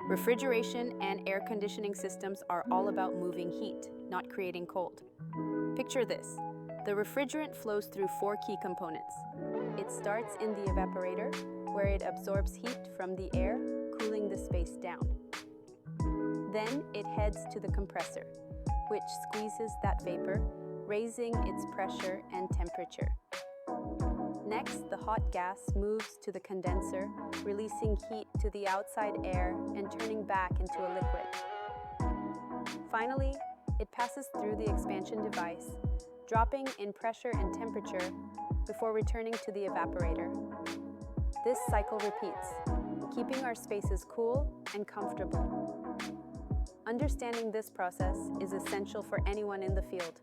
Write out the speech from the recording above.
Refrigeration and air conditioning systems are all about moving heat, not creating cold. Picture this. The refrigerant flows through four key components. It starts in the evaporator, where it absorbs heat from the air, cooling the space down. Then it heads to the compressor, which squeezes that vapor, raising its pressure and temperature. Next, the hot gas moves to the condenser, releasing heat to the outside air and turning back into a liquid. Finally, it passes through the expansion device, dropping in pressure and temperature before returning to the evaporator. This cycle repeats, keeping our spaces cool and comfortable. Understanding this process is essential for anyone in the field.